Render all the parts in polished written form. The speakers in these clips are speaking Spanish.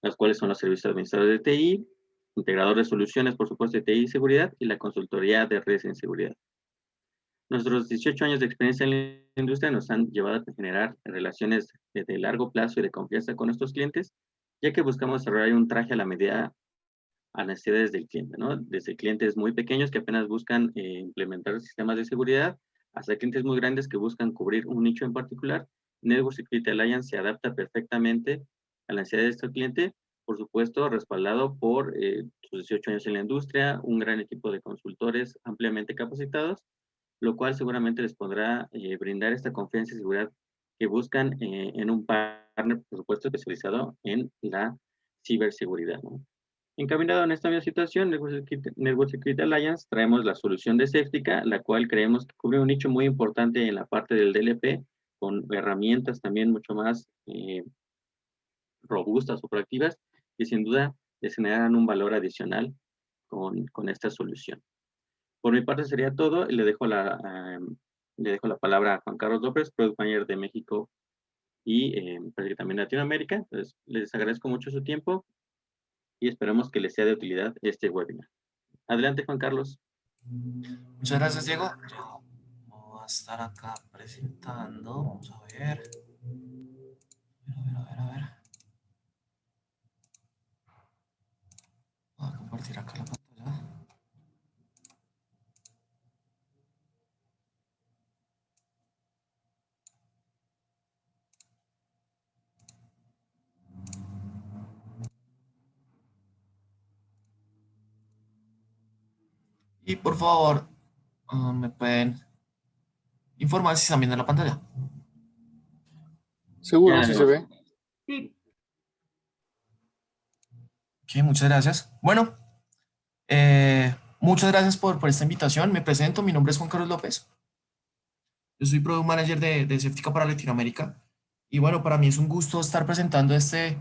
las cuales son los servicios administradores de TI, integrador de soluciones, por supuesto, de TI y seguridad, y la consultoría de redes en seguridad. Nuestros 18 años de experiencia en la industria nos han llevado a generar relaciones de largo plazo y de confianza con nuestros clientes, ya que buscamos desarrollar un traje a la medida a las necesidades del cliente, ¿no? Desde clientes muy pequeños que apenas buscan implementar sistemas de seguridad, hasta clientes muy grandes que buscan cubrir un nicho en particular. Network Security Alliance se adapta perfectamente a la necesidad de este cliente, por supuesto, respaldado por sus 18 años en la industria, un gran equipo de consultores ampliamente capacitados, lo cual seguramente les podrá brindar esta confianza y seguridad que buscan en un partner, por supuesto, especializado en la ciberseguridad, ¿no? Encaminado en esta misma situación, Network Security Alliance traemos la solución de Safetica, la cual creemos que cubre un nicho muy importante en la parte del DLP, con herramientas también mucho más robustas o proactivas, que sin duda les generan un valor adicional con esta solución. Por mi parte sería todo, y le dejo la palabra a Juan Carlos López, Product Manager de México y parece que también Latinoamérica. Entonces, les agradezco mucho su tiempo y esperamos que les sea de utilidad este webinar. Adelante, Juan Carlos. Muchas gracias, Diego. Yo voy a estar acá presentando. Vamos a ver. A ver. Voy a compartir acá la pantalla. Y por favor, me pueden informar si están viendo la pantalla. Seguro, sí se ve. Ok, muchas gracias. Bueno, muchas gracias por esta invitación. Me presento, mi nombre es Juan Carlos López. Yo soy Product Manager de Safetica para Latinoamérica. Y bueno, para mí es un gusto estar presentando este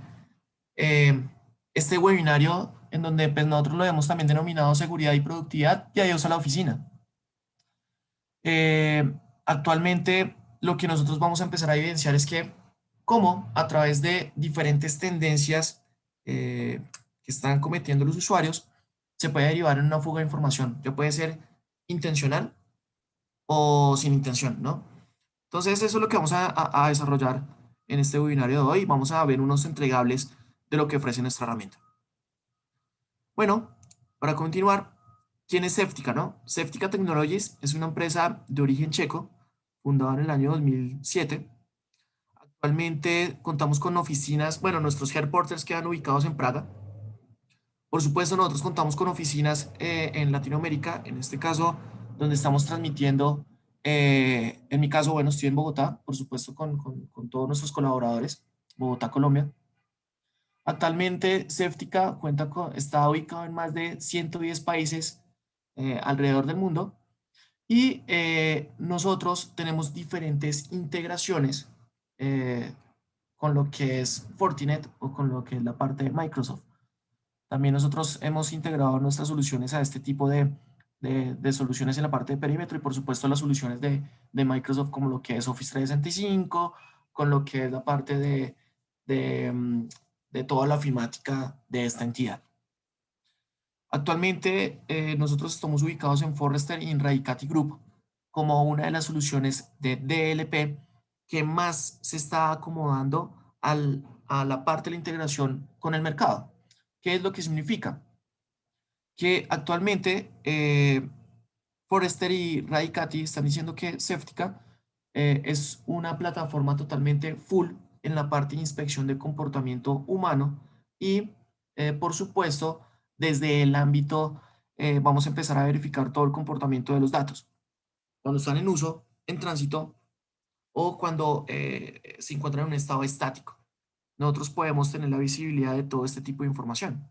webinario en donde pues, nosotros lo hemos también denominado seguridad y productividad y adiós a la oficina. Actualmente lo que nosotros vamos a empezar a evidenciar es que cómo a través de diferentes tendencias que están cometiendo los usuarios se puede derivar en una fuga de información, que puede ser intencional o sin intención, ¿no? Entonces eso es lo que vamos a desarrollar en este webinario de hoy. Vamos a ver unos entregables de lo que ofrece nuestra herramienta. Bueno, para continuar, ¿quién es Safetica, no? Safetica Technologies es una empresa de origen checo, fundada en el año 2007. Actualmente contamos con oficinas, bueno, nuestros headquarters quedan ubicados en Praga. Por supuesto, nosotros contamos con oficinas en Latinoamérica, en este caso, donde estamos transmitiendo, en mi caso, bueno, estoy en Bogotá, por supuesto, con todos nuestros colaboradores, Bogotá, Colombia. Actualmente, Safetica está ubicado en más de 110 países alrededor del mundo y nosotros tenemos diferentes integraciones con lo que es Fortinet o con lo que es la parte de Microsoft. También nosotros hemos integrado nuestras soluciones a este tipo de soluciones en la parte de perímetro y por supuesto las soluciones de Microsoft como lo que es Office 365, con lo que es la parte de, mm, de toda la ofimática de esta entidad. Actualmente nosotros estamos ubicados en Forrester y en Radicati Group como una de las soluciones de DLP que más se está acomodando a la parte de la integración con el mercado. ¿Qué es lo que significa? Que actualmente Forrester y Radicati están diciendo que Safetica es una plataforma totalmente full en la parte de inspección de comportamiento humano y, por supuesto, desde el ámbito vamos a empezar a verificar todo el comportamiento de los datos. Cuando están en uso, en tránsito o cuando se encuentran en un estado estático. Nosotros podemos tener la visibilidad de todo este tipo de información.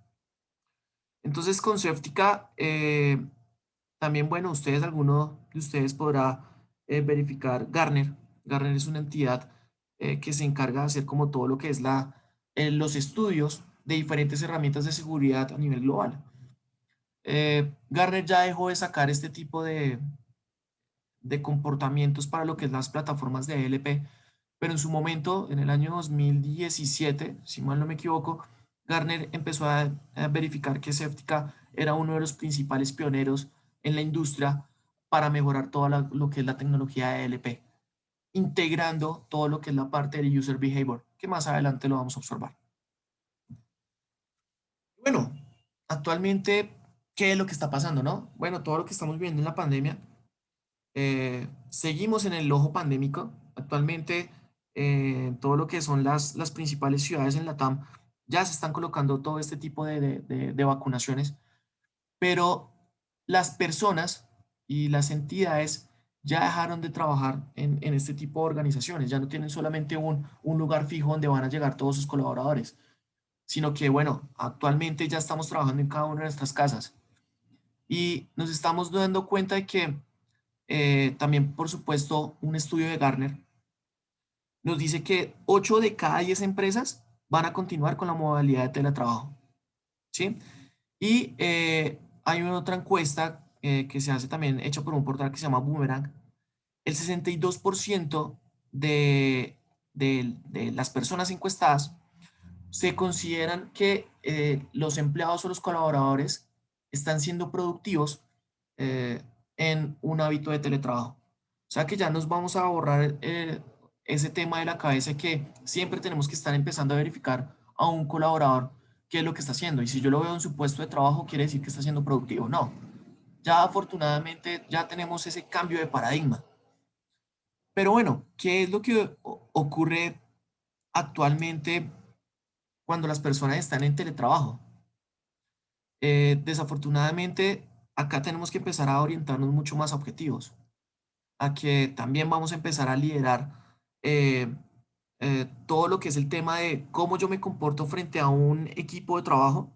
Entonces, con Safetica, también, bueno, alguno de ustedes podrá verificar Gartner. Gartner es una entidad que se encarga de hacer como todo lo que es los estudios de diferentes herramientas de seguridad a nivel global. Gartner ya dejó de sacar este tipo de comportamientos para lo que es las plataformas de ELP, pero en su momento, en el año 2017, si mal no me equivoco, Gartner empezó a verificar que Safetica era uno de los principales pioneros en la industria para mejorar lo que es la tecnología de ELP, integrando todo lo que es la parte del user behavior, que más adelante lo vamos a observar. Bueno, actualmente, ¿qué es lo que está pasando, no? Bueno, todo lo que estamos viendo en la pandemia, seguimos en el ojo pandémico. Actualmente, todo lo que son las principales ciudades en Latam ya se están colocando todo este tipo de vacunaciones, pero las personas y las entidades ya dejaron de trabajar en este tipo de organizaciones, ya no tienen solamente un lugar fijo donde van a llegar todos sus colaboradores, sino que, bueno, actualmente ya estamos trabajando en cada una de nuestras casas y nos estamos dando cuenta de que también, por supuesto, un estudio de Gartner nos dice que 8 de cada 10 empresas van a continuar con la modalidad de teletrabajo, ¿sí? Y hay una otra encuesta que se hace también, hecha por un portal que se llama Boomerang. El 62% de las personas encuestadas se consideran que los empleados o los colaboradores están siendo productivos eh, en un hábito de teletrabajo. O sea que ya nos vamos a borrar ese tema de la cabeza que siempre tenemos que estar empezando a verificar a un colaborador qué es lo que está haciendo. Y si yo lo veo en su puesto de trabajo, quiere decir que está siendo productivo. No, ya afortunadamente ya tenemos ese cambio de paradigma. Pero bueno, ¿qué es lo que ocurre actualmente cuando las personas están en teletrabajo? Desafortunadamente, acá tenemos que empezar a orientarnos mucho más a objetivos, a que también vamos a empezar a liderar eh, todo lo que es el tema de cómo yo me comporto frente a un equipo de trabajo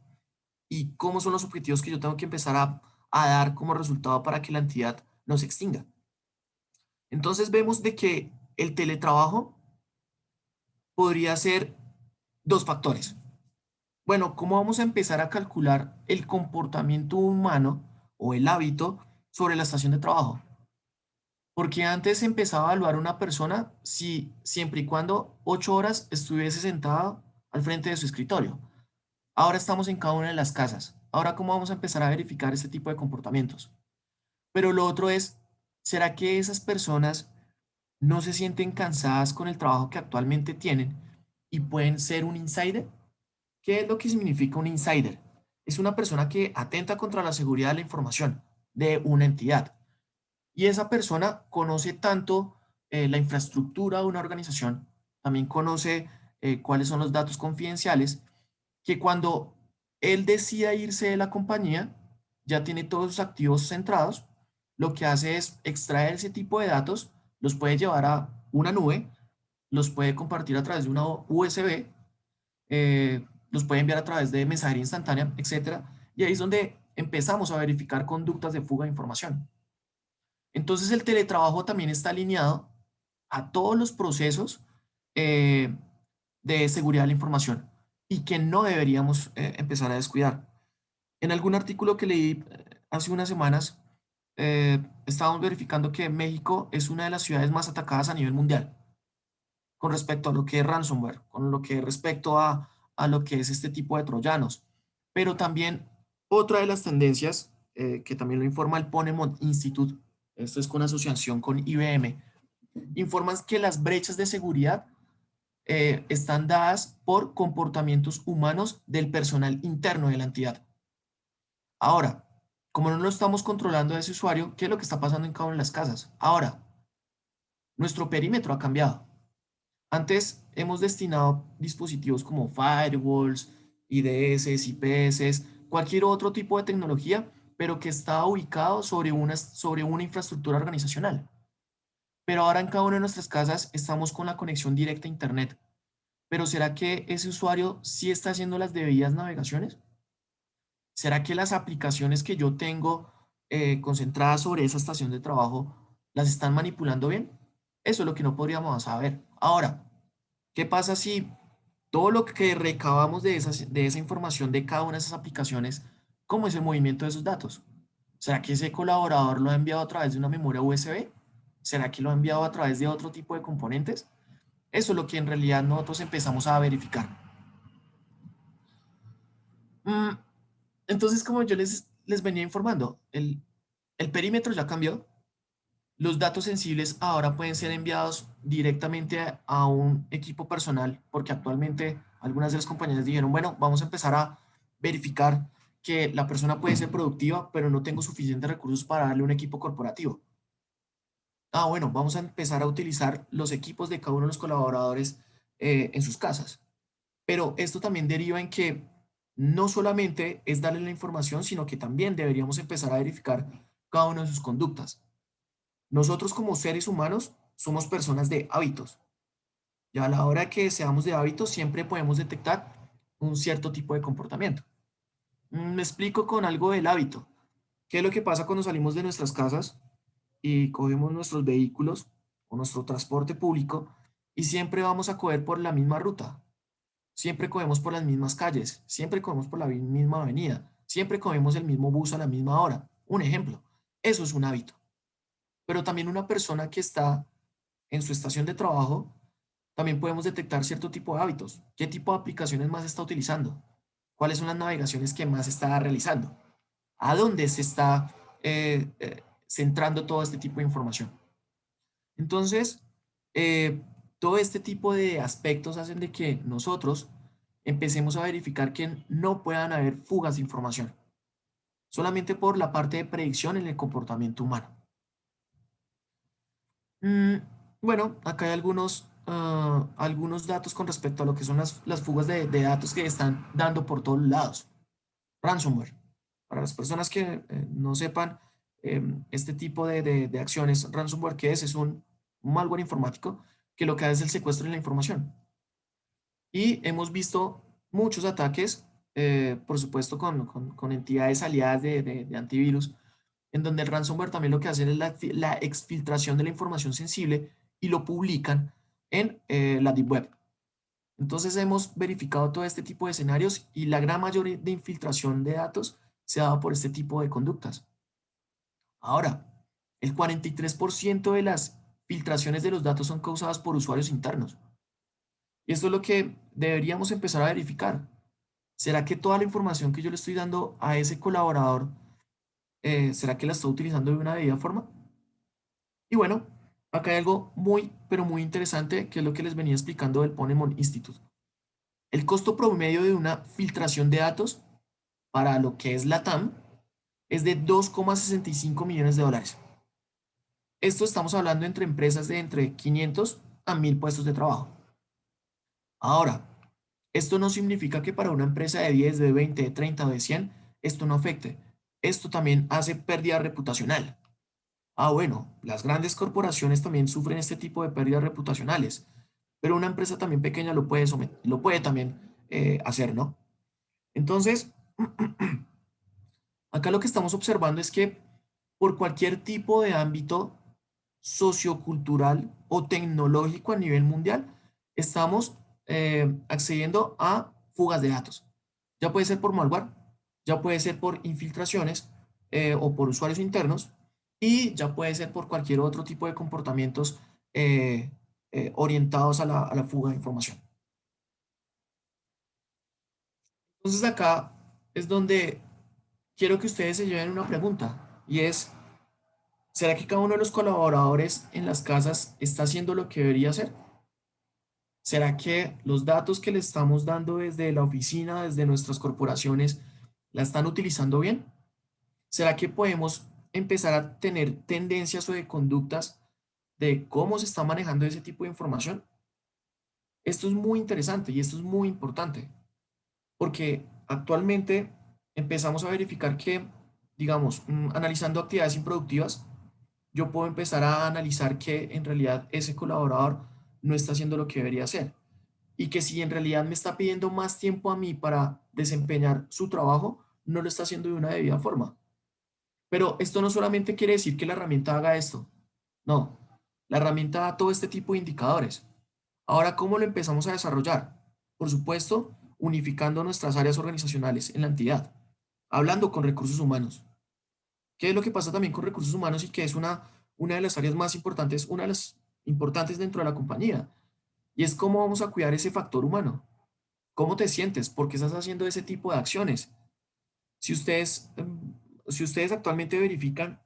y cómo son los objetivos que yo tengo que empezar a dar como resultado para que la entidad no se extinga. Entonces vemos de que el teletrabajo podría ser dos factores. Bueno, ¿cómo vamos a empezar a calcular el comportamiento humano o el hábito sobre la estación de trabajo? Porque antes se empezaba a evaluar una persona si siempre y cuando 8 horas estuviese sentada al frente de su escritorio. Ahora estamos en cada una de las casas. Ahora, ¿cómo vamos a empezar a verificar este tipo de comportamientos? Pero lo otro es, ¿será que esas personas no se sienten cansadas con el trabajo que actualmente tienen y pueden ser un insider? ¿Qué es lo que significa un insider? Es una persona que atenta contra la seguridad de la información de una entidad. Y esa persona conoce tanto la infraestructura de una organización, también conoce cuáles son los datos confidenciales, que cuando él decida irse de la compañía, ya tiene todos sus activos centrados, lo que hace es extraer ese tipo de datos, los puede llevar a una nube, los puede compartir a través de una USB, los puede enviar a través de mensajería instantánea, etcétera. Y ahí es donde empezamos a verificar conductas de fuga de información. Entonces el teletrabajo también está alineado a todos los procesos eh, de seguridad de la información y que no deberíamos empezar a descuidar. En algún artículo que leí hace unas semanas, estábamos verificando que México es una de las ciudades más atacadas a nivel mundial con respecto a lo que es ransomware, con lo que respecto a lo que es este tipo de troyanos. Pero también otra de las tendencias, que también lo informa el Ponemon Institute, esto es con asociación con IBM, informan que las brechas de seguridad están dadas por comportamientos humanos del personal interno de la entidad. Ahora, como no lo estamos controlando a ese usuario, ¿qué es lo que está pasando en cada una de las casas? Ahora, nuestro perímetro ha cambiado. Antes hemos destinado dispositivos como firewalls, IDS, IPS, cualquier otro tipo de tecnología, pero que estaba ubicado sobre una infraestructura organizacional. Pero ahora en cada una de nuestras casas estamos con la conexión directa a Internet. Pero ¿será que ese usuario sí está haciendo las debidas navegaciones? ¿Será que las aplicaciones que yo tengo concentradas sobre esa estación de trabajo las están manipulando bien? Eso es lo que no podríamos saber. Ahora, ¿qué pasa si todo lo que recabamos de esa información de cada una de esas aplicaciones, cómo es el movimiento de esos datos? ¿Será que ese colaborador lo ha enviado a través de una memoria USB? ¿Será que lo ha enviado a través de otro tipo de componentes? Eso es lo que en realidad nosotros empezamos a verificar. Mm, Entonces, como yo les venía informando, el perímetro ya cambió. Los datos sensibles ahora pueden ser enviados directamente a un equipo personal, porque actualmente algunas de las compañías dijeron, bueno, vamos a empezar a verificar que la persona puede ser productiva, pero no tengo suficientes recursos para darle un equipo corporativo. Bueno, vamos a empezar a utilizar los equipos de cada uno de los colaboradores en sus casas. Pero esto también deriva en que no solamente es darle la información, sino que también deberíamos empezar a verificar cada una de sus conductas. Nosotros como seres humanos somos personas de hábitos. Y a la hora que seamos de hábitos, siempre podemos detectar un cierto tipo de comportamiento. Me explico con algo del hábito. ¿Qué es lo que pasa cuando salimos de nuestras casas y cogemos nuestros vehículos o nuestro transporte público y siempre vamos a coger por la misma ruta? Siempre cogemos por las mismas calles, siempre cogemos por la misma avenida, siempre cogemos el mismo bus a la misma hora. Un ejemplo, eso es un hábito. Pero también una persona que está en su estación de trabajo, también podemos detectar cierto tipo de hábitos. ¿Qué tipo de aplicaciones más está utilizando? ¿Cuáles son las navegaciones que más está realizando? ¿A dónde se está centrando todo este tipo de información? Entonces, eh, todo este tipo de aspectos hacen de que nosotros empecemos a verificar que no puedan haber fugas de información, solamente por la parte de predicción en el comportamiento humano. Mm, bueno, acá hay algunos datos con respecto a lo que son las fugas de datos que están dando por todos lados. Ransomware. Para las personas que no sepan este tipo de acciones, ransomware, ¿qué es? Es un malware informático que lo que hace es el secuestro de la información. Y hemos visto muchos ataques, por supuesto, con entidades aliadas de antivirus, en donde el ransomware también lo que hace es la exfiltración de la información sensible y lo publican en la Deep Web. Entonces hemos verificado todo este tipo de escenarios y la gran mayoría de infiltración de datos se ha dado por este tipo de conductas. Ahora, el 43% de las filtraciones de los datos son causadas por usuarios internos. Y esto es lo que deberíamos empezar a verificar. ¿Será que toda la información que yo le estoy dando a ese colaborador, será que la está utilizando de una debida forma? Y bueno, acá hay algo muy, pero muy interesante, que es lo que les venía explicando del Ponemon Institute. El costo promedio de una filtración de datos para lo que es la TAM es de 2,65 millones de dólares. Esto estamos hablando entre empresas de entre 500 a 1000 puestos de trabajo. Ahora, esto no significa que para una empresa de 10, de 20, de 30 o de 100, esto no afecte. Esto también hace pérdida reputacional. Bueno, las grandes corporaciones también sufren este tipo de pérdidas reputacionales, pero una empresa también pequeña lo puede también hacer, ¿no? Entonces, acá lo que estamos observando es que por cualquier tipo de ámbito sociocultural o tecnológico a nivel mundial, estamos accediendo a fugas de datos. Ya puede ser por malware, ya puede ser por infiltraciones o por usuarios internos, y ya puede ser por cualquier otro tipo de comportamientos orientados a la fuga de información. Entonces acá es donde quiero que ustedes se lleven una pregunta, y es, ¿será que cada uno de los colaboradores en las casas está haciendo lo que debería hacer? ¿Será que los datos que le estamos dando desde la oficina, desde nuestras corporaciones, la están utilizando bien? ¿Será que podemos empezar a tener tendencias o de conductas de cómo se está manejando ese tipo de información? Esto es muy interesante y esto es muy importante, porque actualmente empezamos a verificar que, digamos, analizando actividades improductivas, yo puedo empezar a analizar que en realidad ese colaborador no está haciendo lo que debería hacer y que si en realidad me está pidiendo más tiempo a mí para desempeñar su trabajo, no lo está haciendo de una debida forma. Pero esto no solamente quiere decir que la herramienta haga esto. No, la herramienta da todo este tipo de indicadores. Ahora, ¿cómo lo empezamos a desarrollar? Por supuesto, unificando nuestras áreas organizacionales en la entidad, hablando con recursos humanos. ¿Qué es lo que pasa también con recursos humanos y que es una de las áreas más importantes, una de las importantes dentro de la compañía? Y es cómo vamos a cuidar ese factor humano. ¿Cómo te sientes? ¿Por qué estás haciendo ese tipo de acciones? Si ustedes, si ustedes actualmente verifican,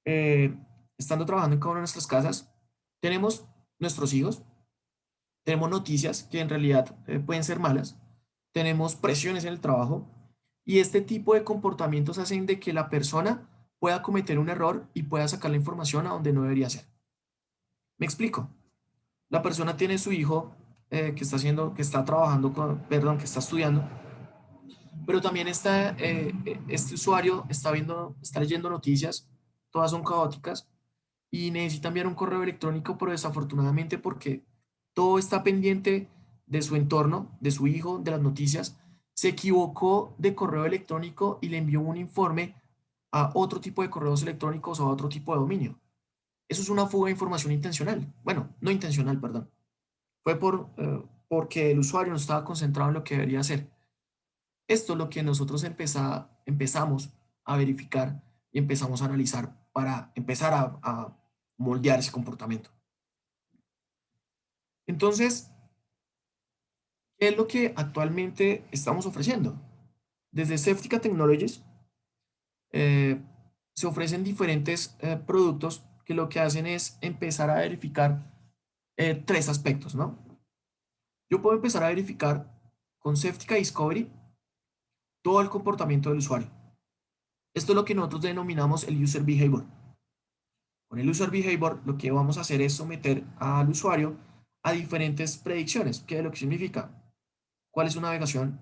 eh, estando trabajando en cada una de nuestras casas, tenemos nuestros hijos, tenemos noticias que en realidad pueden ser malas, tenemos presiones en el trabajo y este tipo de comportamientos hacen de que la persona pueda cometer un error y pueda sacar la información a donde no debería ser. Me explico. La persona tiene su hijo que está haciendo, que está trabajando perdón, que está estudiando, pero también este usuario está viendo, está leyendo noticias, todas son caóticas y necesita enviar un correo electrónico, pero desafortunadamente porque todo está pendiente de su entorno, de su hijo, de las noticias, se equivocó de correo electrónico y le envió un informe a otro tipo de correos electrónicos o a otro tipo de dominio. Eso es una fuga de información intencional. Bueno, no intencional, perdón. Fue porque el usuario no estaba concentrado en lo que debería hacer. Esto es lo que nosotros empezamos a verificar y empezamos a analizar para empezar a moldear ese comportamiento. Entonces, ¿qué es lo que actualmente estamos ofreciendo? Desde Safetica Technologies eh, se ofrecen diferentes productos que lo que hacen es empezar a verificar tres aspectos, ¿no? Yo puedo empezar a verificar con Safetica Discovery todo el comportamiento del usuario. Esto es lo que nosotros denominamos el User Behavior. Con el User Behavior lo que vamos a hacer es someter al usuario a diferentes predicciones. ¿Qué es lo que significa? ¿Cuál es su navegación?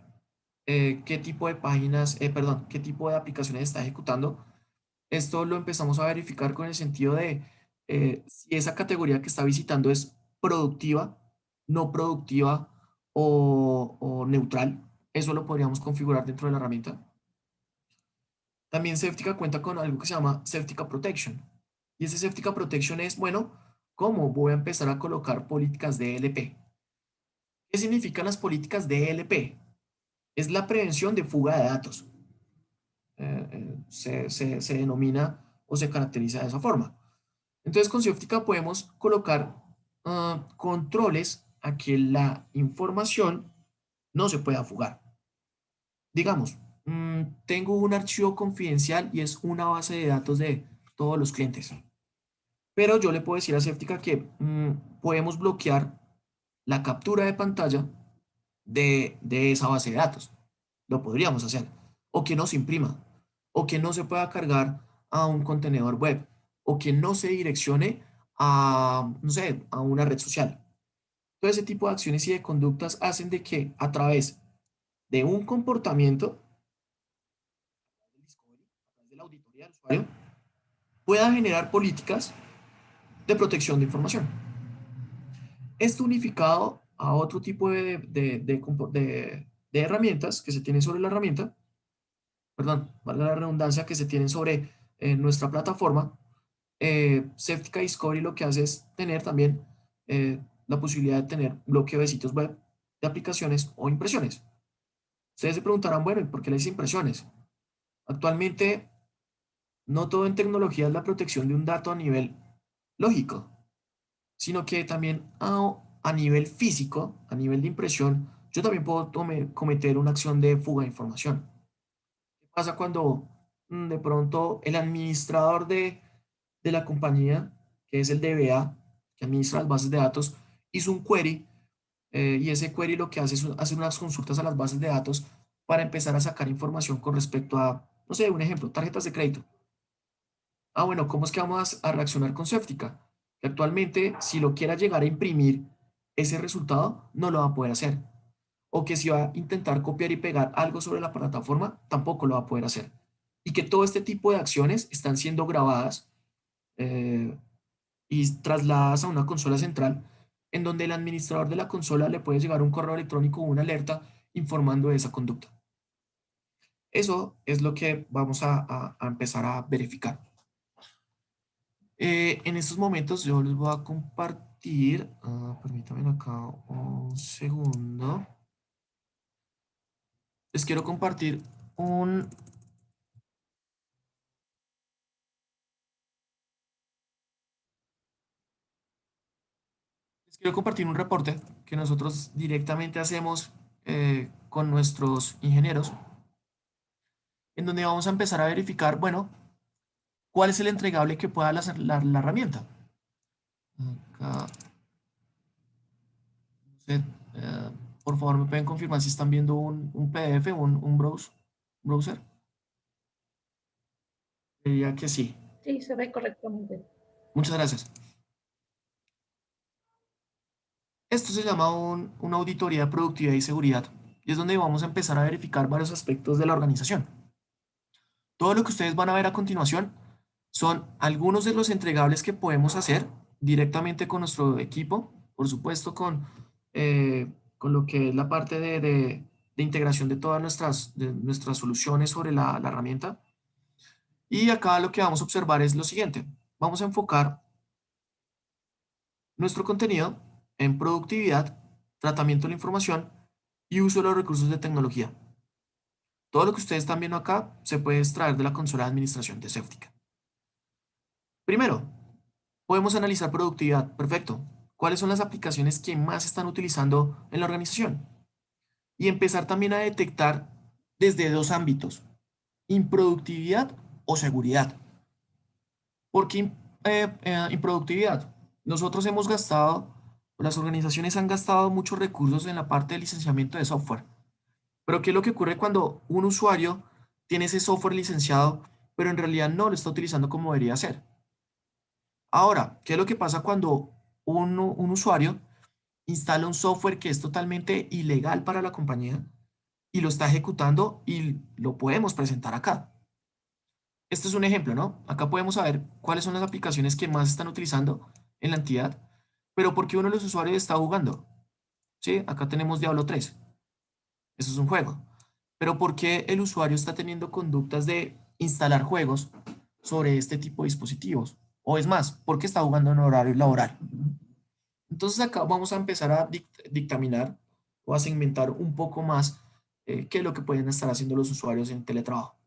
¿Qué tipo de páginas, perdón, qué tipo de aplicaciones está ejecutando? Esto lo empezamos a verificar con el sentido de si esa categoría que está visitando es productiva, no productiva o neutral. Eso lo podríamos configurar dentro de la herramienta. También Safetica cuenta con algo que se llama Safetica Protection. Y ese Safetica Protection es, bueno, ¿cómo voy a empezar a colocar políticas de DLP? ¿Qué significan las políticas de DLP? Es la prevención de fuga de datos. Se denomina o se caracteriza de esa forma. Entonces, con Safetica podemos colocar controles a que la información no se pueda fugar. Digamos, tengo un archivo confidencial y es una base de datos de todos los clientes. Pero yo le puedo decir a Safetica que podemos bloquear la captura de pantalla de esa base de datos. Lo podríamos hacer. O que no se imprima. O que no se pueda cargar a un contenedor web. O que no se direccione a, no sé, a una red social. Todo ese tipo de acciones y de conductas hacen de que a través de un comportamiento, de la auditoría del usuario, pueda generar políticas de protección de información. Esto unificado a otro tipo de herramientas que se tienen sobre la herramienta, perdón, vale la redundancia, que se tienen sobre nuestra plataforma, Safetica Discovery lo que hace es tener también la posibilidad de tener bloqueo de sitios web, de aplicaciones o impresiones. Ustedes se preguntarán, bueno, ¿y por qué le dice impresiones? Actualmente, no todo en tecnología es la protección de un dato a nivel lógico, sino que también a nivel físico, a nivel de impresión, yo también puedo cometer una acción de fuga de información. ¿Qué pasa cuando de pronto el administrador de la compañía, que es el DBA, que administra las bases de datos, hizo un query y ese query lo que hace es hacer unas consultas a las bases de datos para empezar a sacar información con respecto a, no sé, un ejemplo, tarjetas de crédito? Bueno, ¿cómo es que vamos a reaccionar con Safetica? Que actualmente, si lo quiera llegar a imprimir ese resultado, no lo va a poder hacer. O que si va a intentar copiar y pegar algo sobre la plataforma, tampoco lo va a poder hacer. Y que todo este tipo de acciones están siendo grabadas eh, y trasladadas a una consola central, en donde el administrador de la consola le puede llegar un correo electrónico o una alerta informando de esa conducta. Eso es lo que vamos a empezar a verificar. En estos momentos yo les voy a compartir, permítanme acá un segundo. Les quiero compartir un, quiero compartir un reporte que nosotros directamente hacemos con nuestros ingenieros, en donde vamos a empezar a verificar, bueno, cuál es el entregable que pueda la herramienta. Acá, usted, por favor, me pueden confirmar si están viendo un PDF, un browser. Diría que sí. Sí, se ve correctamente. Muchas gracias. Esto se llama una auditoría de productividad y seguridad, y es donde vamos a empezar a verificar varios aspectos de la organización. Todo lo que ustedes van a ver a continuación son algunos de los entregables que podemos hacer directamente con nuestro equipo, por supuesto con lo que es la parte de integración de nuestras soluciones sobre la herramienta. Y acá lo que vamos a observar es lo siguiente. Vamos a enfocar nuestro contenido en productividad, tratamiento de la información y uso de los recursos de tecnología. Todo lo que ustedes están viendo acá se puede extraer de la consola de administración de Ceutica. Primero, podemos analizar productividad. Perfecto. ¿Cuáles son las aplicaciones que más están utilizando en la organización? Y empezar también a detectar desde dos ámbitos, improductividad o seguridad. ¿Por qué improductividad? Nosotros hemos gastado, las organizaciones han gastado muchos recursos en la parte de licenciamiento de software. Pero ¿qué es lo que ocurre cuando un usuario tiene ese software licenciado, pero en realidad no lo está utilizando como debería ser? Ahora, ¿qué es lo que pasa cuando un usuario instala un software que es totalmente ilegal para la compañía y lo está ejecutando y lo podemos presentar acá? Este es un ejemplo, ¿no? Acá podemos saber cuáles son las aplicaciones que más están utilizando en la entidad, pero ¿por qué uno de los usuarios está jugando? ¿Sí? Acá tenemos Diablo 3. Eso es un juego. Pero ¿por qué el usuario está teniendo conductas de instalar juegos sobre este tipo de dispositivos? O es más, ¿por qué está jugando en horario laboral? Entonces acá vamos a empezar a dictaminar o a segmentar un poco más qué es lo que pueden estar haciendo los usuarios en teletrabajo.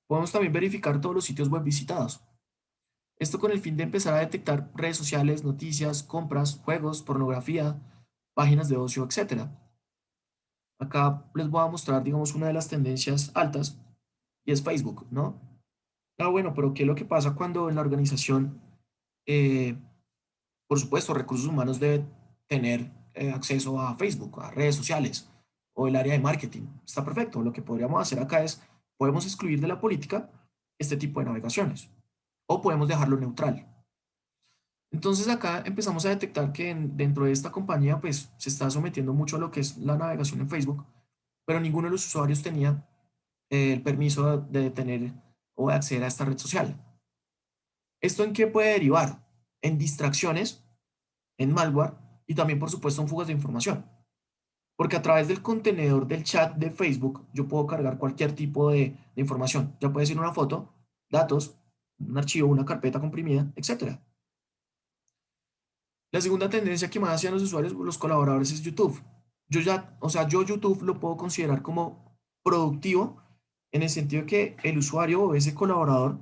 Podemos también verificar todos los sitios web visitados. Esto con el fin de empezar a detectar redes sociales, noticias, compras, juegos, pornografía, páginas de ocio, etcétera. Acá les voy a mostrar, digamos, una de las tendencias altas y es Facebook, ¿no? Ah, bueno, pero ¿qué es lo que pasa cuando en la organización, eh, por supuesto, recursos humanos debe tener acceso a Facebook, a redes sociales o el área de marketing? Está perfecto. Lo que podríamos hacer acá es, podemos excluir de la política este tipo de navegaciones o podemos dejarlo neutral. Entonces acá empezamos a detectar que dentro de esta compañía pues se está sometiendo mucho a lo que es la navegación en Facebook, pero ninguno de los usuarios tenía el permiso de tener o de acceder a esta red social. ¿Esto en qué puede derivar? En distracciones, en malware y también por supuesto en fugas de información. Porque a través del contenedor del chat de Facebook yo puedo cargar cualquier tipo de información. Ya puede ser una foto, datos, un archivo, una carpeta comprimida, etcétera. La segunda tendencia que más hacían los usuarios, los colaboradores, es YouTube. Yo YouTube lo puedo considerar como productivo en el sentido de que el usuario o ese colaborador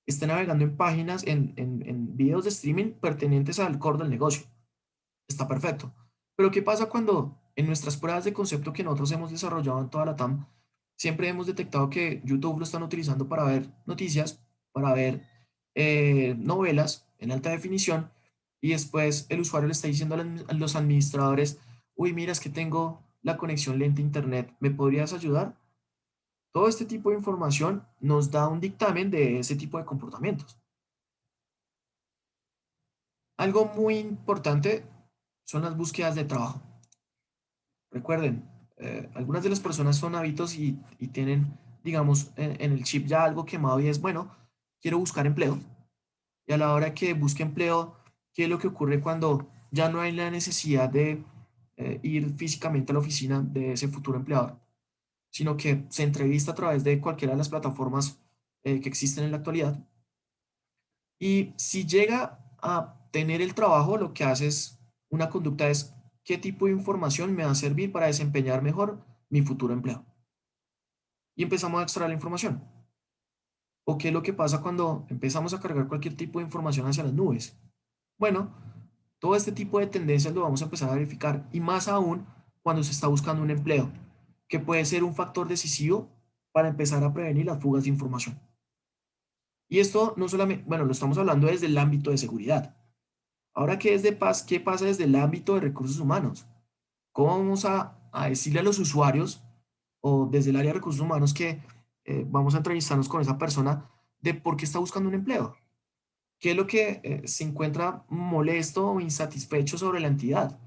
esté navegando en páginas, en videos de streaming pertenecientes al core del negocio. Está perfecto. Pero ¿qué pasa cuando en nuestras pruebas de concepto que nosotros hemos desarrollado en toda la TAM, siempre hemos detectado que YouTube lo están utilizando para ver noticias, para ver novelas en alta definición, y después el usuario le está diciendo a los administradores, uy, mira, es que tengo la conexión lenta a internet, ¿me podrías ayudar? Todo este tipo de información nos da un dictamen de ese tipo de comportamientos. Algo muy importante son las búsquedas de trabajo. Recuerden, algunas de las personas son hábitos y tienen, digamos, en el chip ya algo quemado y es, bueno, quiero buscar empleo. Y a la hora que busque empleo, ¿qué es lo que ocurre cuando ya no hay la necesidad de ir físicamente a la oficina de ese futuro empleador, sino que se entrevista a través de cualquiera de las plataformas que existen en la actualidad? Y si llega a tener el trabajo, lo que hace es una conducta es qué tipo de información me va a servir para desempeñar mejor mi futuro empleo. Y empezamos a extraer la información. ¿O qué es lo que pasa cuando empezamos a cargar cualquier tipo de información hacia las nubes? Bueno, Todo este tipo de tendencias lo vamos a empezar a verificar, y más aún cuando se está buscando un empleo, que puede ser un factor decisivo para empezar a prevenir las fugas de información. Y esto no solamente, bueno, lo estamos hablando desde el ámbito de seguridad. Ahora, ¿qué es de paz? ¿Qué pasa desde el ámbito de recursos humanos? ¿Cómo vamos a decirle a los usuarios o desde el área de recursos humanos que vamos a entrevistarnos con esa persona de por qué está buscando un empleo? ¿Qué es lo que se encuentra molesto o insatisfecho sobre la entidad?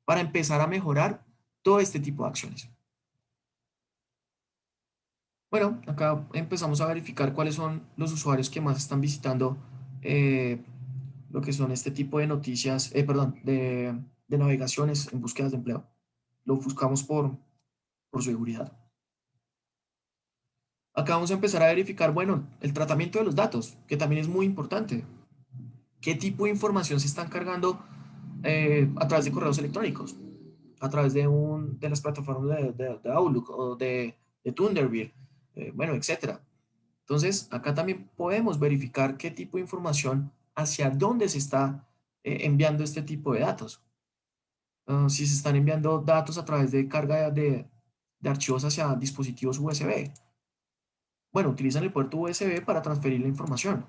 Para empezar a mejorar todo este tipo de acciones. Bueno, acá empezamos a verificar cuáles son los usuarios que más están visitando eh, lo que son este tipo de noticias, perdón, de navegaciones en búsquedas de empleo. Lo buscamos por seguridad. Acá vamos a empezar a verificar, bueno, el tratamiento de los datos, que también es muy importante. ¿Qué tipo de información se están cargando a través de correos electrónicos? A través de las plataformas de Outlook o de Thunderbird, bueno, etcétera. Entonces, acá también podemos verificar qué tipo de información, hacia dónde se está enviando este tipo de datos. Si se están enviando datos a través de carga de archivos hacia dispositivos USB. Bueno, utilizan el puerto USB para transferir la información.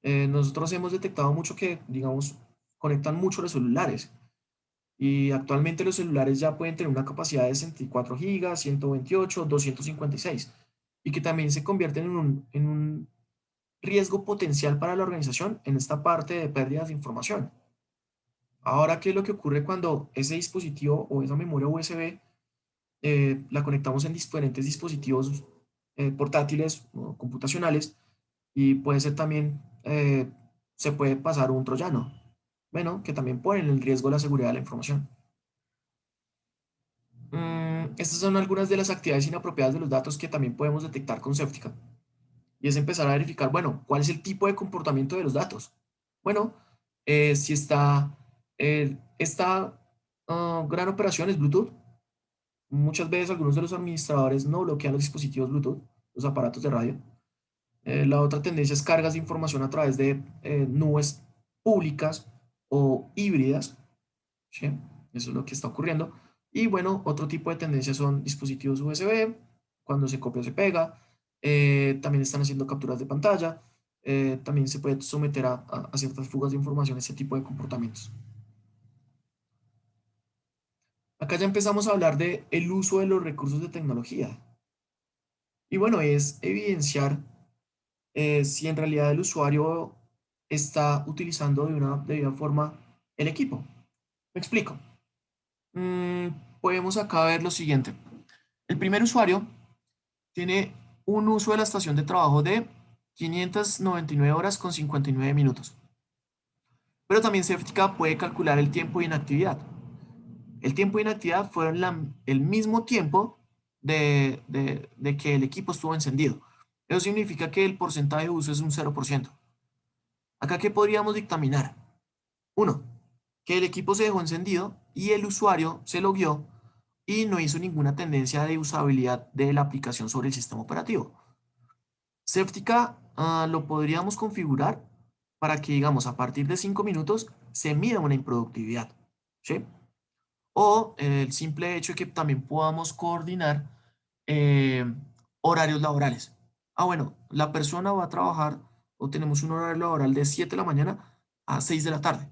Nosotros hemos detectado mucho que, digamos, conectan mucho los celulares. Y actualmente los celulares ya pueden tener una capacidad de 64 gigas, 128, 256. Y que también se convierten en un riesgo potencial para la organización en esta parte de pérdidas de información. Ahora, ¿qué es lo que ocurre cuando ese dispositivo o esa memoria USB la conectamos en diferentes dispositivos portátiles o computacionales? Y puede ser también, se puede pasar un troyano, bueno, que también ponen en riesgo la seguridad de la información. Estas son algunas de las actividades inapropiadas de los datos que también podemos detectar con Safetica. Y es empezar a verificar, bueno, ¿cuál es el tipo de comportamiento de los datos? Bueno, si esta gran operación es Bluetooth. Muchas veces algunos de los administradores no bloquean los dispositivos Bluetooth, los aparatos de radio. La otra tendencia es cargas de información a través de nubes públicas o híbridas. ¿Sí? Eso es lo que está ocurriendo. Y bueno, otro tipo de tendencia son dispositivos USB, cuando se copia o se pega. También están haciendo capturas de pantalla. También se puede someter a ciertas fugas de información, ese tipo de comportamientos. Acá ya empezamos a hablar de el uso de los recursos de tecnología. Y bueno, es evidenciar si en realidad el usuario está utilizando de una debida forma el equipo. Me explico. Mm, Podemos acá ver lo siguiente. El primer usuario tiene un uso de la estación de trabajo de 599 horas con 59 minutos. Pero también Safetica puede calcular el tiempo de inactividad. El tiempo de inactividad fue el mismo tiempo de que el equipo estuvo encendido. Eso significa que el porcentaje de uso es un 0%. Acá, ¿qué podríamos dictaminar? Uno, que el equipo se dejó encendido y el usuario se logueó y no hizo ninguna tendencia de usabilidad de la aplicación sobre el sistema operativo. Safetica lo podríamos configurar para que, digamos, a partir de 5 minutos se mida una improductividad. ¿Sí? O el simple hecho de que también podamos coordinar eh, horarios laborales. Bueno, la persona va a trabajar o tenemos un horario laboral de 7 de la mañana a 6 de la tarde.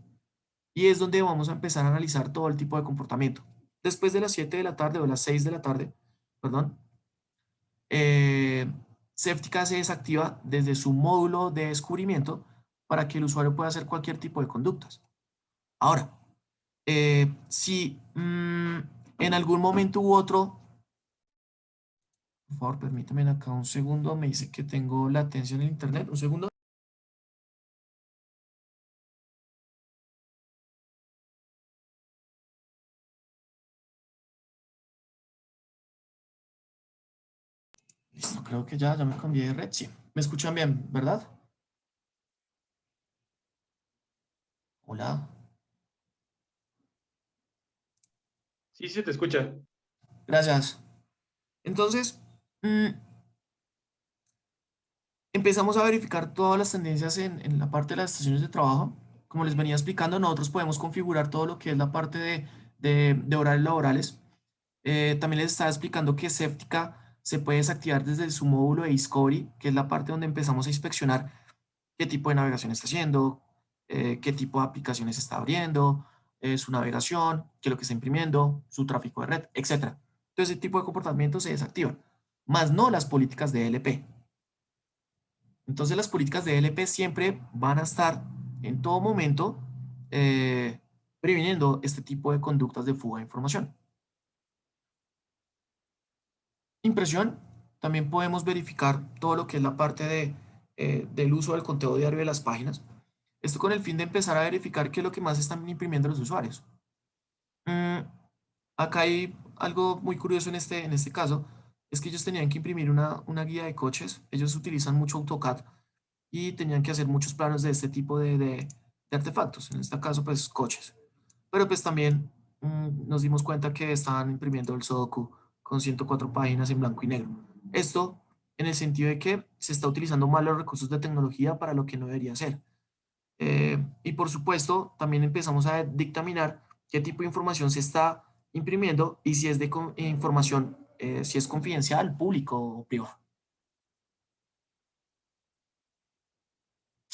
Y es donde vamos a empezar a analizar todo el tipo de comportamiento. Después de las 7 de la tarde o las 6 de la tarde, perdón, eh, Safetica se desactiva desde su módulo de descubrimiento para que el usuario pueda hacer cualquier tipo de conductas. Ahora, si en algún momento u otro, por favor, permítame acá un segundo, me dice que tengo latencia en el internet, un segundo. Listo, creo que ya me cambié de red, sí. ¿Me escuchan bien, verdad? Hola. Sí, se te escucha. Gracias. Entonces, empezamos a verificar todas las tendencias en la parte de las estaciones de trabajo, como les venía explicando, nosotros podemos configurar todo lo que es la parte de horarios laborales. También les estaba explicando que Seftica se puede desactivar desde su módulo de Discovery, que es la parte donde empezamos a inspeccionar qué tipo de navegación está haciendo, qué tipo de aplicaciones está abriendo, su navegación, qué es lo que está imprimiendo, su tráfico de red, etc. Entonces, ese tipo de comportamientos se desactivan, más no las políticas de LP. Entonces, las políticas de LP siempre van a estar en todo momento previniendo este tipo de conductas de fuga de información. Impresión, también podemos verificar todo lo que es la parte del uso del conteo diario de las páginas. Esto con el fin de empezar a verificar qué es lo que más están imprimiendo los usuarios. Acá hay algo muy curioso en este caso, es que ellos tenían que imprimir una guía de coches. Ellos utilizan mucho AutoCAD y tenían que hacer muchos planos de este tipo de artefactos, en este caso pues coches. Pero pues también nos dimos cuenta que estaban imprimiendo el Sudoku con 104 páginas en blanco y negro. Esto en el sentido de que se está utilizando mal los recursos de tecnología para lo que no debería ser. Y por supuesto, también empezamos a dictaminar qué tipo de información se está imprimiendo y si es de información, si es confidencial, público o privado.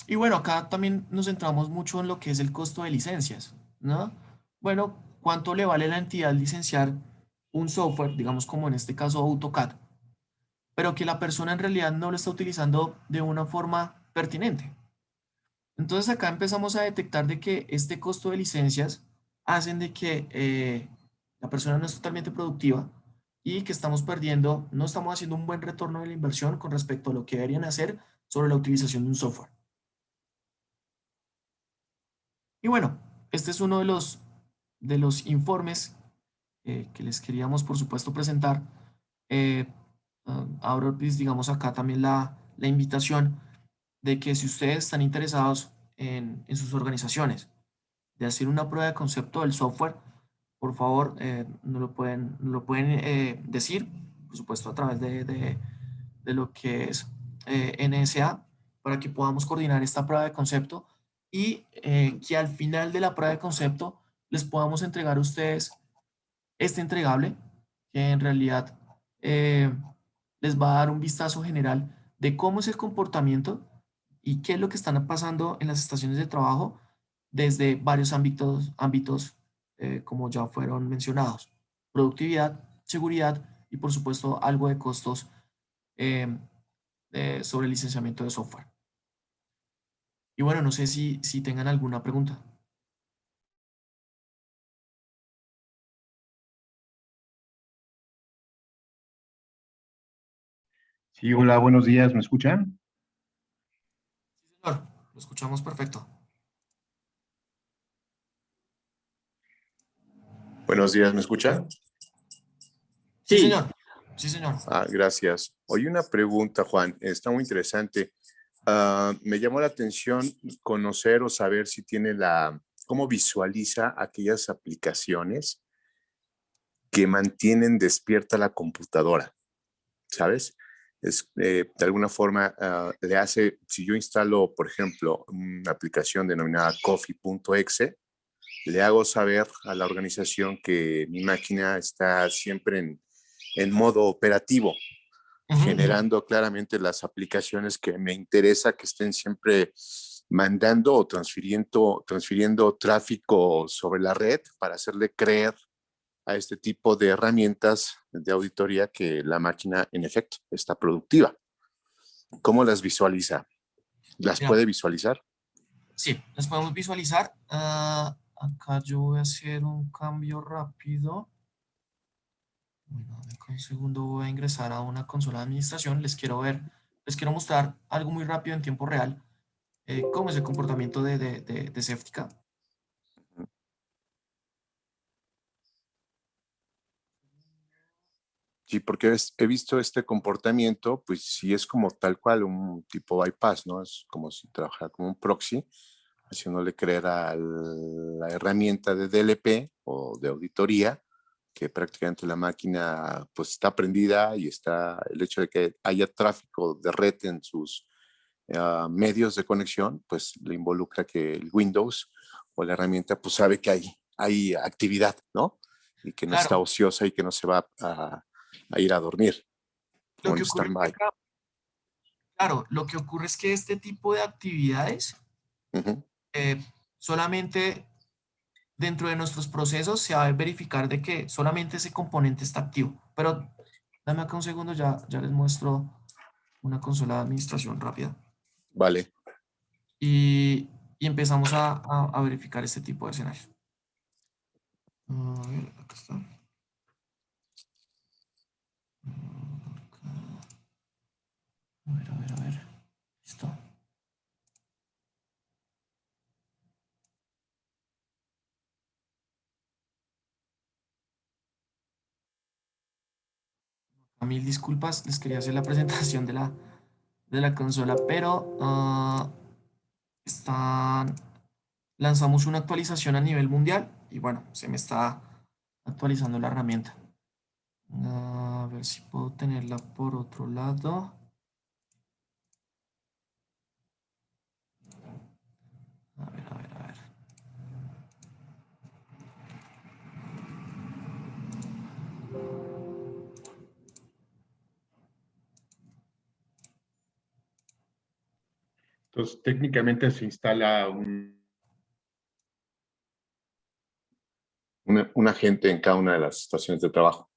Y bueno, acá también nos centramos mucho en lo que es el costo de licencias, ¿no? Bueno, ¿cuánto le vale a la entidad licenciar un software, digamos como en este caso AutoCAD, pero que la persona en realidad no lo está utilizando de una forma pertinente? Entonces acá empezamos a detectar de que este costo de licencias hacen de que la persona no es totalmente productiva y que estamos perdiendo, no estamos haciendo un buen retorno de la inversión con respecto a lo que deberían hacer sobre la utilización de un software. Y bueno, este es uno de los informes que les queríamos, por supuesto, presentar. Eh, Abro, pues, digamos, acá también la invitación de que si ustedes están interesados en sus organizaciones de hacer una prueba de concepto del software, por favor, nos lo pueden decir, por supuesto, a través de lo que es NSA, para que podamos coordinar esta prueba de concepto y que al final de la prueba de concepto les podamos entregar a ustedes este entregable, que en realidad les va a dar un vistazo general de cómo es el comportamiento y qué es lo que están pasando en las estaciones de trabajo desde varios ámbitos como ya fueron mencionados. Productividad, seguridad y por supuesto algo de costos eh, sobre el licenciamiento de software. Y bueno, no sé si tengan alguna pregunta. Sí, hola, buenos días, ¿me escuchan? Sí, señor, lo escuchamos perfecto. Buenos días, ¿me escucha? Sí, Sí, señor. Sí, señor. Gracias. Oye, una pregunta, Juan, está muy interesante. Me llamó la atención conocer o saber si tiene cómo visualiza aquellas aplicaciones que mantienen despierta la computadora, ¿sabes? De alguna forma le hace, si yo instalo, por ejemplo, una aplicación denominada coffee.exe, le hago saber a la organización que mi máquina está siempre en modo operativo, generando claramente las aplicaciones que me interesa que estén siempre mandando o transfiriendo tráfico sobre la red para hacerle creer a este tipo de herramientas de auditoría que la máquina en efecto está productiva. ¿Cómo las visualiza? ¿Las Mira, puede visualizar? sí, las podemos visualizar. Acá yo voy a hacer un cambio rápido. Bueno, un segundo voy a ingresar a una consola de administración. Les quiero mostrar algo muy rápido en tiempo real. Cómo es el comportamiento de Seftica. Sí, porque he visto este comportamiento, pues sí es como tal cual un tipo bypass, ¿no? Es como si trabajara como un proxy, haciéndole creer a la herramienta de DLP o de auditoría que prácticamente la máquina pues está prendida y está el hecho de que haya tráfico de red medios de conexión, pues le involucra que el Windows o la herramienta pues sabe que hay actividad, ¿no? Y que no está Claro, ociosa y que no se va a ir a dormir lo o que en ocurre es que stand-by. acá, claro, lo que ocurre es que este tipo de actividades Ujú. solamente dentro de nuestros procesos se va a verificar de que solamente ese componente está activo. Pero dame acá un segundo, ya les muestro una consola de administración rápida. Vale. Y empezamos a verificar este tipo de escenarios. A ver, acá está. A ver, a ver, a ver. Listo. A mil disculpas, les quería hacer la presentación de la consola, pero lanzamos una actualización a nivel mundial y bueno, se me está actualizando la herramienta. A ver si puedo tenerla por otro lado. A ver, a ver, a ver. Entonces, técnicamente se instala Un agente en cada una de las estaciones de trabajo.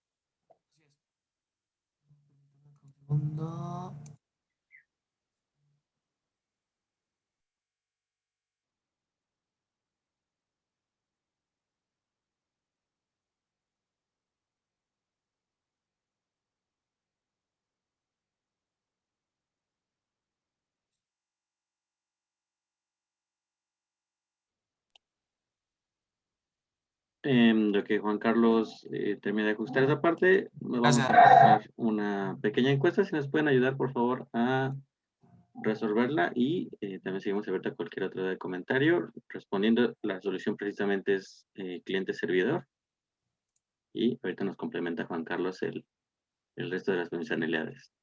Segundo. Lo que Juan Carlos termina de ajustar esa parte, vamos a Gracias. pasar una pequeña encuesta. Si nos pueden ayudar, por favor, a resolverla y también seguimos abierta a cualquier otro comentario. Respondiendo, la solución precisamente es cliente-servidor y ahorita nos complementa Juan Carlos el resto de las funcionalidades.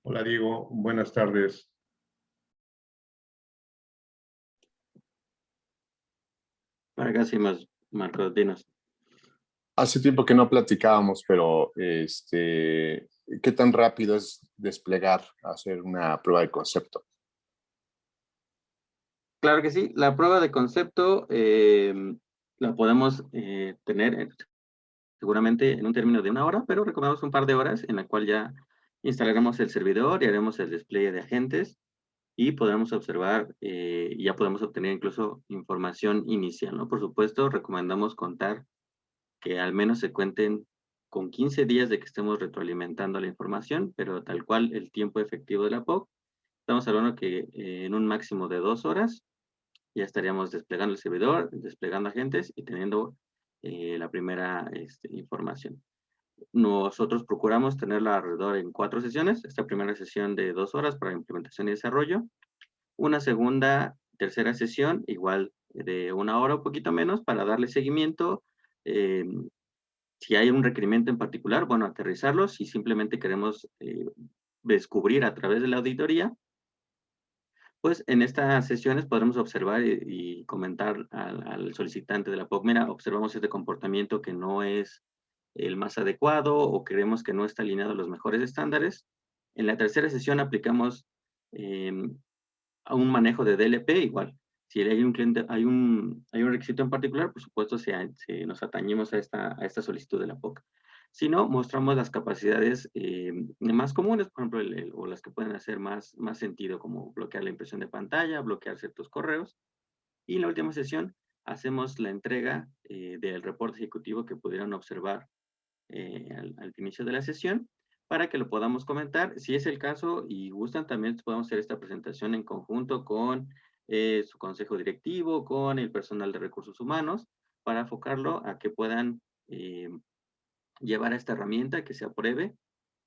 Hola Diego, buenas tardes. Para casi más, Marcos, dinos. Hace tiempo que no platicábamos, pero ¿qué tan rápido es desplegar, hacer una prueba de concepto? Claro que sí, la prueba de concepto la podemos tener seguramente en un término de 1 hora, pero recomendamos un par de horas en la cual ya instalaremos el servidor y haremos el despliegue de agentes y podremos observar y ya podemos obtener incluso información inicial, ¿no? Por supuesto, recomendamos contar que al menos se cuenten con 15 días de que estemos retroalimentando la información, pero tal cual el tiempo efectivo de la POC, estamos hablando que en un máximo de 2 horas ya estaríamos desplegando el servidor, desplegando agentes y teniendo la primera información. Nosotros procuramos tenerla alrededor en 4 sesiones. Esta primera sesión de 2 horas para implementación y desarrollo. Una segunda, tercera sesión, igual de 1 hora o poquito menos, para darle seguimiento. Si hay un requerimiento en particular, bueno, aterrizarlo. Si simplemente queremos descubrir a través de la auditoría, pues en estas sesiones podremos observar y comentar al solicitante de la POC, mira, observamos este comportamiento que no es el más adecuado o creemos que no está alineado a los mejores estándares. En la tercera sesión aplicamos a un manejo de DLP igual. Si hay un cliente, hay un requisito en particular, por supuesto, si nos atañimos a esta solicitud de la POC. Si no, mostramos las capacidades más comunes, por ejemplo, o las que pueden hacer más sentido, como bloquear la impresión de pantalla, bloquear ciertos correos. Y en la última sesión hacemos la entrega del reporte ejecutivo que pudieran observar al inicio de la sesión, para que lo podamos comentar. Si es el caso y gustan, también podemos hacer esta presentación en conjunto con su consejo directivo, con el personal de recursos humanos, para enfocarlo a que puedan llevar a esta herramienta, que se apruebe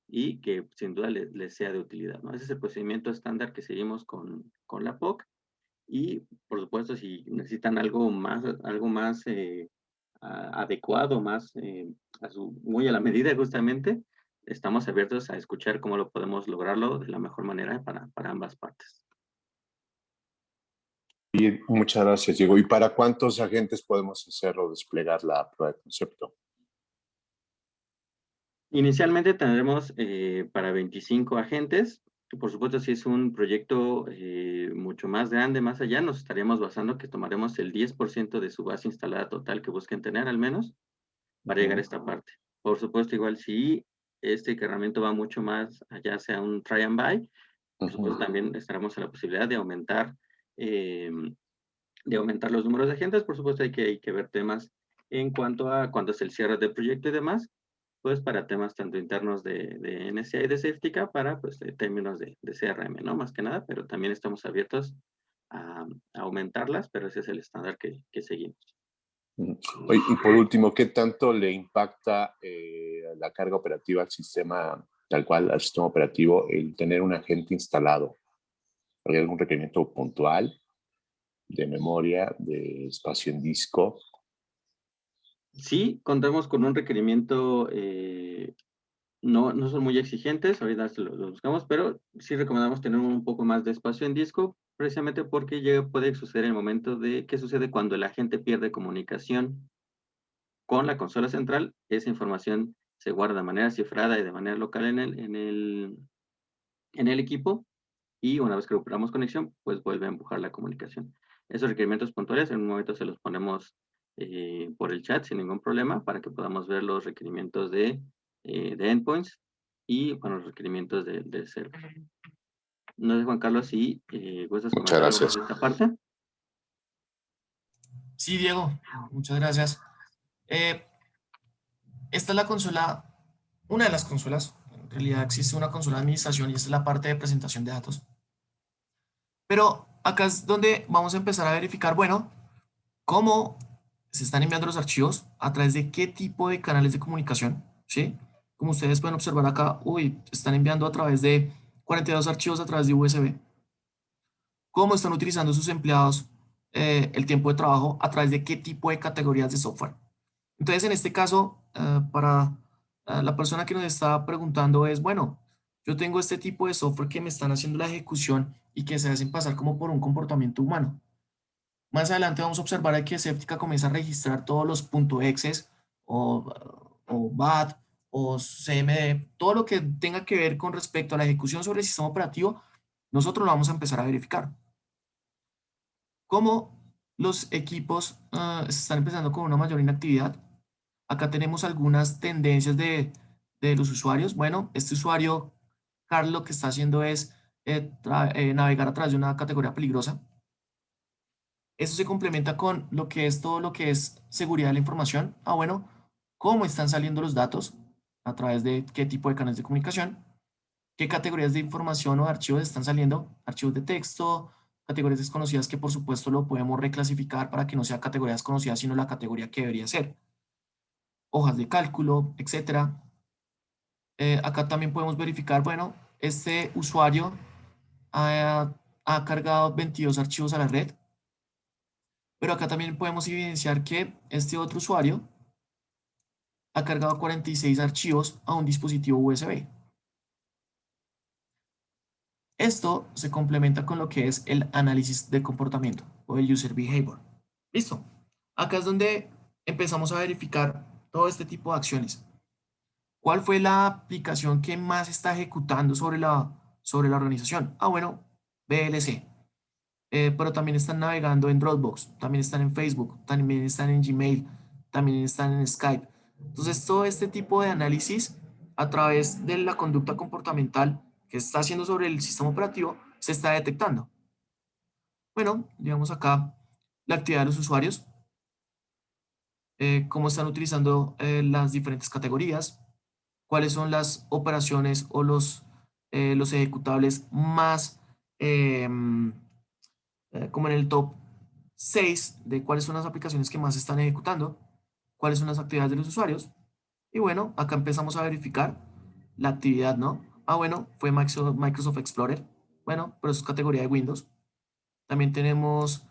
y que sin duda les sea de utilidad, ¿no? Ese es el procedimiento estándar que seguimos con la POC. Y, por supuesto, si necesitan algo más adecuado, más muy a la medida justamente, estamos abiertos a escuchar cómo lo podemos lograrlo de la mejor manera para ambas partes. Y muchas gracias, Diego. ¿Y para cuántos agentes podemos hacer o desplegar la prueba de concepto? Inicialmente tendremos para 25 agentes. Por supuesto, si es un proyecto mucho más grande, más allá, nos estaríamos basando que tomaremos el 10% de su base instalada total que busquen tener al menos para llegar a esta parte. Por supuesto, igual si este incremento va mucho más allá, sea un try and buy, por supuesto también estaremos en la posibilidad de aumentar los números de agentes. Por supuesto hay que ver temas en cuanto a cuándo es el cierre del proyecto y demás, pues para temas tanto internos de NSA y de Safetica, para pues términos de CRM, ¿no? Más que nada, pero también estamos abiertos a aumentarlas, pero ese es el estándar que seguimos. Oye, y por último, ¿qué tanto le impacta la carga operativa al sistema, tal cual, al sistema operativo, el tener un agente instalado? ¿Hay algún requerimiento puntual de memoria, de espacio en disco? Sí, contamos con un requerimiento, no son muy exigentes, ahorita lo buscamos, pero sí recomendamos tener un poco más de espacio en disco, precisamente porque puede suceder el momento de qué sucede cuando el agente pierde comunicación con la consola central. Esa información se guarda de manera cifrada y de manera local en el equipo, y una vez que recuperamos conexión, pues vuelve a empujar la comunicación. Esos requerimientos puntuales en un momento se los ponemos por el chat sin ningún problema, para que podamos ver los requerimientos de endpoints y bueno, los requerimientos del server. No sé, Juan Carlos, si gustas comentar algo más de esta parte. Sí, Diego, muchas gracias. Esta es la consola, una de las consolas. En realidad existe una consola de administración y esta es la parte de presentación de datos. Pero acá es donde vamos a empezar a verificar, bueno, cómo se están enviando los archivos, a través de qué tipo de canales de comunicación, ¿sí? Como ustedes pueden observar acá, están enviando a través de 42 archivos a través de USB. Cómo están utilizando sus empleados el tiempo de trabajo, a través de qué tipo de categorías de software. Entonces, en este caso, para la persona que nos está preguntando es, bueno, yo tengo este tipo de software que me están haciendo la ejecución y que se hacen pasar como por un comportamiento humano. Más adelante vamos a observar que Safetica comienza a registrar todos los .exes o BAT o CMD, todo lo que tenga que ver con respecto a la ejecución sobre el sistema operativo, nosotros lo vamos a empezar a verificar. Como los equipos se están empezando con una mayor inactividad, acá tenemos algunas tendencias de los usuarios. Bueno, este usuario, Carlos, lo que está haciendo es navegar a través de una categoría peligrosa. Eso se complementa con lo que es todo lo que es seguridad de la información. Bueno, cómo están saliendo los datos, a través de qué tipo de canales de comunicación, qué categorías de información o archivos están saliendo, archivos de texto, categorías desconocidas que por supuesto lo podemos reclasificar para que no sea categoría desconocida, sino la categoría que debería ser. Hojas de cálculo, etc. Acá también podemos verificar, bueno, este usuario ha cargado 22 archivos a la red. Pero acá también podemos evidenciar que este otro usuario ha cargado 46 archivos a un dispositivo USB. Esto se complementa con lo que es el análisis de comportamiento o el user behavior. Listo. Acá es donde empezamos a verificar todo este tipo de acciones. ¿Cuál fue la aplicación que más está ejecutando sobre la organización? Bueno, VLC. Pero también están navegando en Dropbox, también están en Facebook, también están en Gmail, también están en Skype. Entonces, todo este tipo de análisis a través de la conducta comportamental que está haciendo sobre el sistema operativo se está detectando. Bueno, digamos acá la actividad de los usuarios. cómo están utilizando las diferentes categorías, cuáles son las operaciones o los ejecutables más como en el top 6 de cuáles son las aplicaciones que más se están ejecutando, cuáles son las actividades de los usuarios. Y bueno, acá empezamos a verificar la actividad, ¿no? Ah, bueno, fue Microsoft Explorer. Bueno, pero eso es categoría de Windows. También tenemos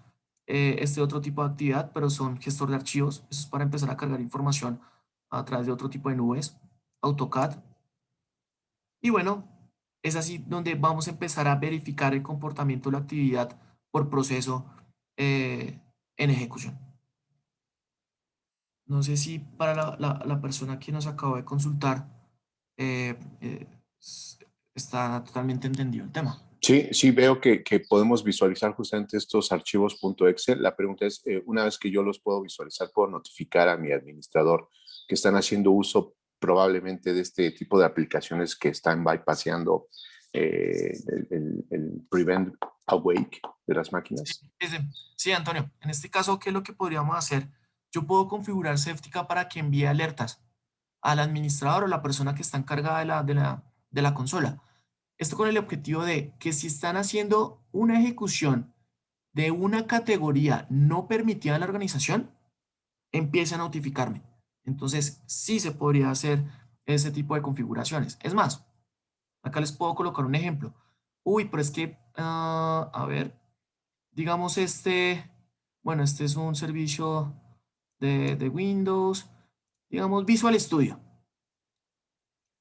este otro tipo de actividad, pero son gestor de archivos. Eso es para empezar a cargar información a través de otro tipo de nubes, AutoCAD. Y bueno, es así donde vamos a empezar a verificar el comportamiento de la actividad por proceso en ejecución. No sé si para la persona que nos acaba de consultar eh, eh, está totalmente entendido el tema. Sí, sí veo que podemos visualizar justamente estos archivos .excel. La pregunta es, una vez que yo los puedo visualizar, ¿puedo notificar a mi administrador que están haciendo uso probablemente de este tipo de aplicaciones que están bypassando el Prevent Awake de las máquinas? Sí, Antonio, en este caso, ¿qué es lo que podríamos hacer? Yo puedo configurar Safetica para que envíe alertas al administrador o la persona que está encargada de la consola. Esto con el objetivo de que si están haciendo una ejecución de una categoría no permitida en la organización, empiece a notificarme. Entonces, sí se podría hacer ese tipo de configuraciones. Es más, acá les puedo colocar un ejemplo. Uy, pero es que, a ver, digamos bueno, este es un servicio de Windows, digamos Visual Studio.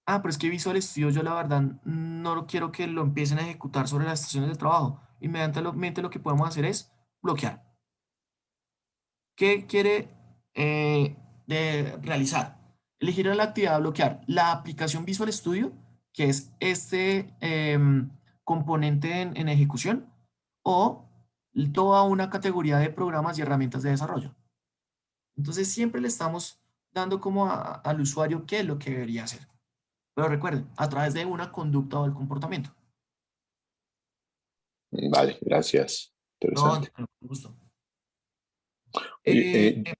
Ah, pero es que Visual Studio yo la verdad no lo quiero que lo empiecen a ejecutar sobre las estaciones de trabajo. Inmediatamente lo que podemos hacer es bloquear. ¿Qué quiere realizar? Elegir la actividad de bloquear la aplicación Visual Studio, que es este componente en ejecución, o toda una categoría de programas y herramientas de desarrollo. Entonces siempre le estamos dando como al usuario qué es lo que debería hacer. Pero recuerden, a través de una conducta o del comportamiento. Vale, gracias. No, Interesante. con gusto. Oye, Eh,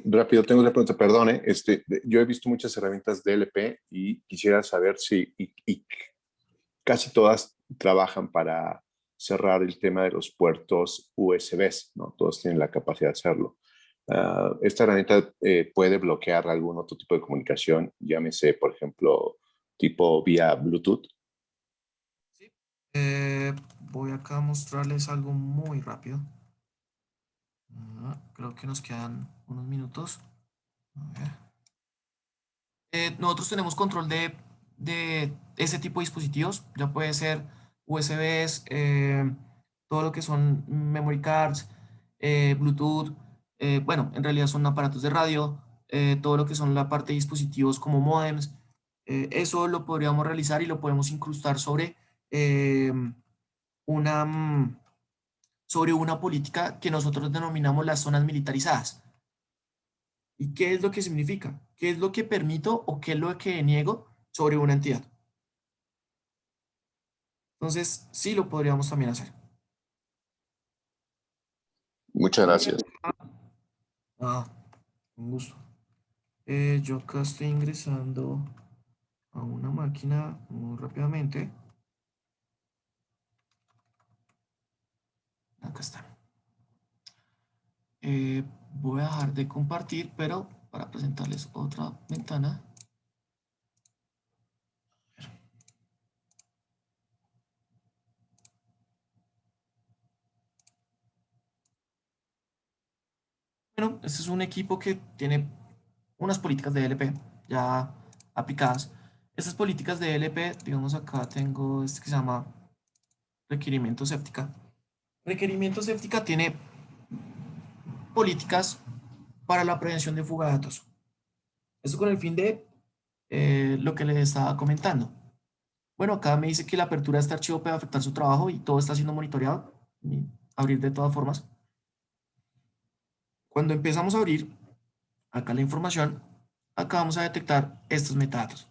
rápido, tengo una pregunta, perdone. Yo he visto muchas herramientas DLP y quisiera saber si y casi todas trabajan para cerrar el tema de los puertos USBs, ¿no? Todos tienen la capacidad de hacerlo. Esta herramienta puede bloquear algún otro tipo de comunicación, llámese, por ejemplo, tipo vía Bluetooth. sí. Voy acá a mostrarles algo muy rápido. Creo que nos quedan unos minutos. A ver. Nosotros tenemos control de ese tipo de dispositivos. Ya puede ser USBs, todo lo que son memory cards, Bluetooth. Bueno, en realidad son aparatos de radio. Todo lo que son la parte de dispositivos como modems. Eso lo podríamos realizar y lo podemos incrustar eh, una, mm, sobre una política que nosotros denominamos las zonas militarizadas. ¿Y qué es lo que significa? ¿Qué es lo que permito o qué es lo que niego sobre una entidad? Entonces, sí lo podríamos también hacer. Muchas Y gracias. ah, con gusto. Yo acá estoy ingresando a una máquina muy rápidamente. Acá está. Voy a dejar de compartir, pero para presentarles otra ventana. Bueno, este es un equipo que tiene unas políticas de DLP ya aplicadas. Estas políticas de DLP, digamos acá tengo este que se llama requerimiento séptica. Requerimiento séptica tiene políticas para la prevención de fuga de datos. Esto con el fin de lo que les estaba comentando. Bueno, acá me dice que la apertura de este archivo puede afectar su trabajo y todo está siendo monitoreado. Y abrir de todas formas. Cuando empezamos a abrir acá la información, acá vamos a detectar estos metadatos.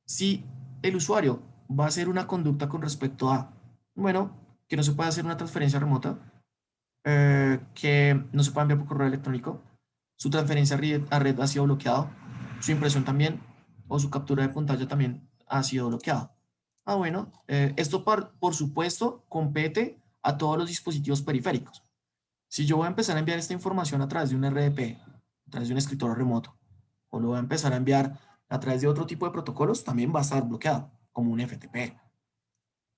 Si el usuario va a hacer una conducta con respecto a, bueno, que no se puede hacer una transferencia remota, que no se puede enviar por correo electrónico, su transferencia a red ha sido bloqueado, su impresión también, o su captura de pantalla también ha sido bloqueada. Ah, bueno, esto por supuesto compete a todos los dispositivos periféricos. Si yo voy a empezar a enviar esta información a través de un RDP, a través de un escritorio remoto, o lo voy a empezar a enviar a través de otro tipo de protocolos, también va a estar bloqueado, como un FTP.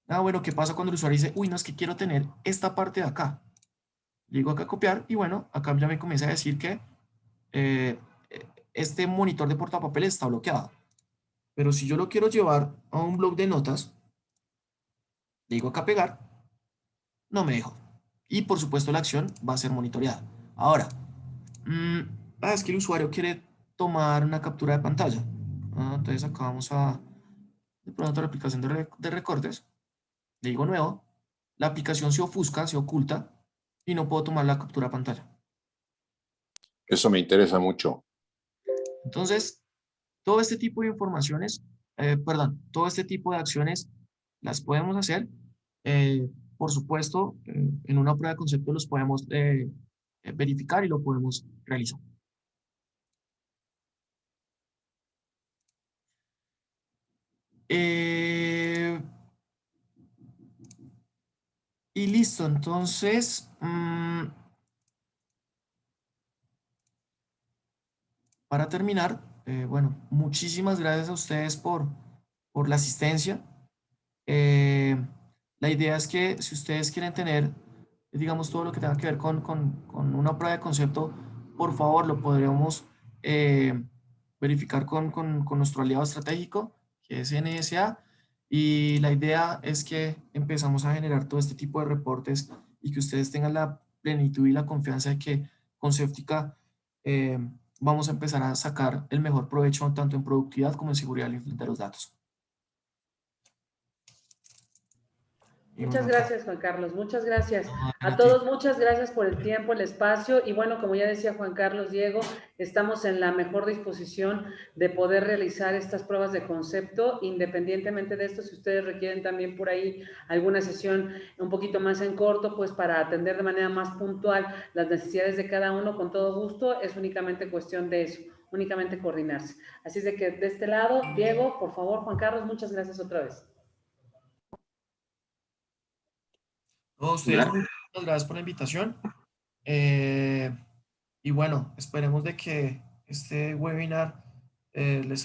Ah, bueno, ¿qué pasa cuando el usuario dice, uy, no, es que quiero tener esta parte de acá? Le digo acá copiar y bueno, acá ya me comienza a decir que este monitor de portapapeles está bloqueado. Pero si yo lo quiero llevar a un bloc de notas, le digo acá pegar, no me dejó. Y por supuesto la acción va a ser monitoreada. Ahora, es que el usuario quiere tomar una captura de pantalla. Entonces acá vamos a, de pronto la aplicación de recortes, le digo nuevo, la aplicación se ofusca, se oculta y no puedo tomar la captura de pantalla. Eso me interesa mucho. Entonces, todo este tipo de informaciones, todo este tipo de acciones las podemos hacer. Por supuesto, en una prueba de concepto los podemos verificar y lo podemos realizar. Y listo, entonces, para terminar, bueno, muchísimas gracias a ustedes por la asistencia. La idea es que si ustedes quieren tener, digamos, todo lo que tenga que ver con una prueba de concepto, por favor, lo podremos verificar con nuestro aliado estratégico, que es NSA. Y la idea es que empezamos a generar todo este tipo de reportes y que ustedes tengan la plenitud y la confianza de que con Conceptica vamos a empezar a sacar el mejor provecho tanto en productividad como en seguridad de los datos. Muchas gracias, Juan Carlos, muchas gracias. A A ti. todos, muchas gracias por el tiempo, el espacio y bueno, como ya decía Juan Carlos, Diego, estamos en la mejor disposición de poder realizar estas pruebas de concepto. Independientemente de esto, si ustedes requieren también por ahí alguna sesión un poquito más en corto, pues para atender de manera más puntual las necesidades de cada uno, con todo gusto, es únicamente cuestión de eso, únicamente coordinarse. Así es de que de este lado, Diego, por favor, Juan Carlos, muchas gracias otra vez. No, ustedes, muchas gracias por la invitación. Y bueno, esperemos de que este webinar les